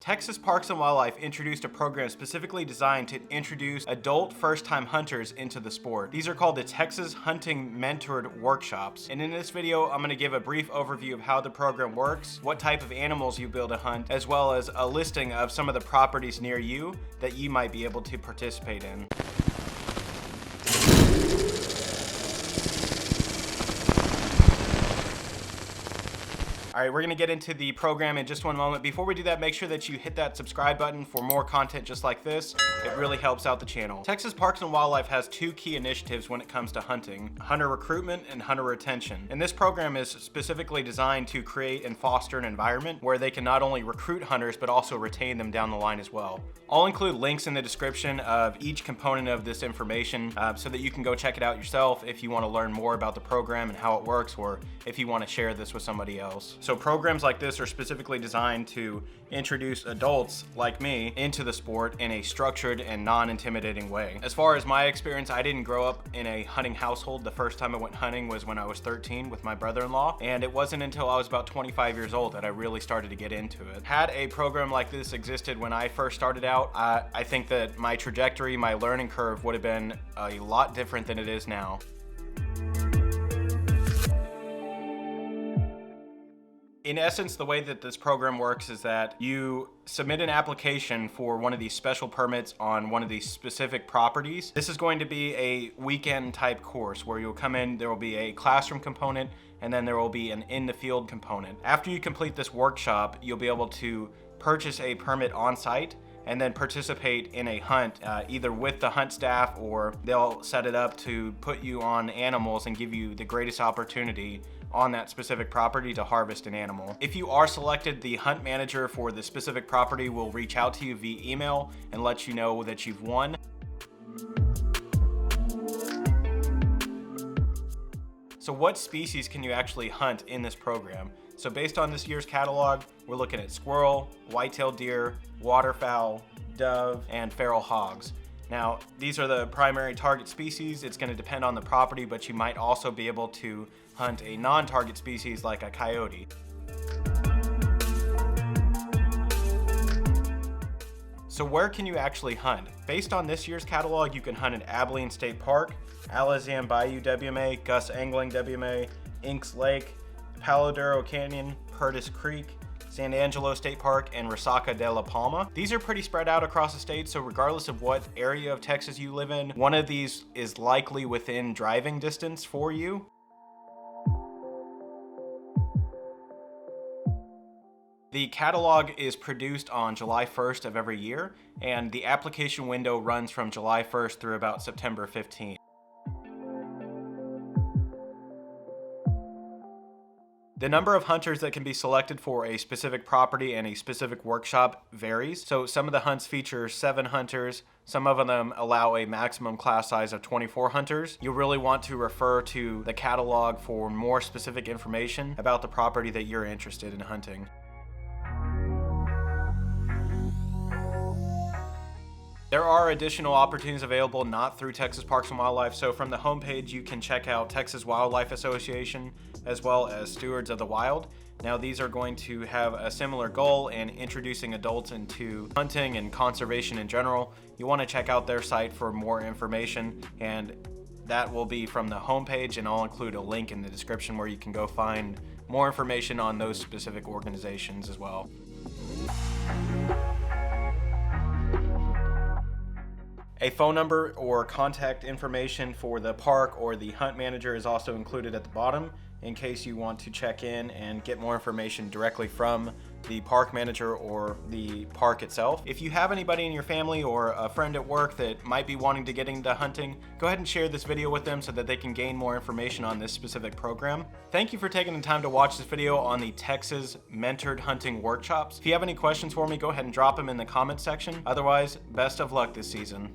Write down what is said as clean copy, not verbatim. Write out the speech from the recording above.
Texas Parks and Wildlife introduced a program specifically designed to introduce adult first-time hunters into the sport. These are called the Texas Hunting Mentored Workshops. And in this video, I'm going to give a brief overview of how the program works, what type of animals you build to hunt, as well as a listing of some of the properties near you that you might be able to participate in. All right, we're gonna get into the program in just one moment. Before we do that, make sure that you hit that subscribe button for more content just like this. It really helps out the channel. Texas Parks and Wildlife has two key initiatives when it comes to hunting: hunter recruitment and hunter retention. And this program is specifically designed to create and foster an environment where they can not only recruit hunters, but also retain them down the line as well. I'll include links in the description of each component of this information so that you can go check it out yourself if you wanna learn more about the program and how it works, or if you wanna share this with somebody else. So programs like this are specifically designed to introduce adults like me into the sport in a structured and non-intimidating way. As far as my experience, I didn't grow up in a hunting household. The first time I went hunting was when I was 13 with my brother-in-law, and it wasn't until I was about 25 years old that I really started to get into it. Had a program like this existed when I first started out, I think that my trajectory, my learning curve would have been a lot different than it is now. In essence, the way that this program works is that you submit an application for one of these special permits on one of these specific properties. This is going to be a weekend type course where you'll come in, there will be a classroom component, and then there will be an in the field component. After you complete this workshop, you'll be able to purchase a permit on site and then participate in a hunt, either with the hunt staff, or they'll set it up to put you on animals and give you the greatest opportunity on that specific property to harvest an animal. If you are selected, the hunt manager for the specific property will reach out to you via email and let you know that you've won. So what species can you actually hunt in this program? So based on this year's catalog, we're looking at squirrel, white-tailed deer, waterfowl, dove, and feral hogs. Now, these are the primary target species. It's going to depend on the property, but you might also be able to hunt a non-target species like a coyote. So where can you actually hunt? Based on this year's catalog, you can hunt at Abilene State Park, Alazan Bayou WMA, Gus Angling WMA, Inks Lake, Palo Duro Canyon, Purtis Creek, San Angelo State Park, and Resaca de la Palma. These are pretty spread out across the state, so regardless of what area of Texas you live in, one of these is likely within driving distance for you. The catalog is produced on July 1st of every year, and the application window runs from July 1st through about September 15th. The number of hunters that can be selected for a specific property and a specific workshop varies. So some of the hunts feature 7 hunters. Some of them allow a maximum class size of 24 hunters. You'll really want to refer to the catalog for more specific information about the property that you're interested in hunting. There are additional opportunities available not through Texas Parks and Wildlife. So from the homepage, you can check out Texas Wildlife Association as well as Stewards of the Wild. Now these are going to have a similar goal in introducing adults into hunting and conservation in general. You want to check out their site for more information, and that will be from the homepage, and I'll include a link in the description where you can go find more information on those specific organizations as well. A phone number or contact information for the park or the hunt manager is also included at the bottom in case you want to check in and get more information directly from the park manager or the park itself. If you have anybody in your family or a friend at work that might be wanting to get into hunting, go ahead and share this video with them so that they can gain more information on this specific program. Thank you for taking the time to watch this video on the Texas Mentored Hunting Workshops. If you have any questions for me, go ahead and drop them in the comment section. Otherwise, best of luck this season.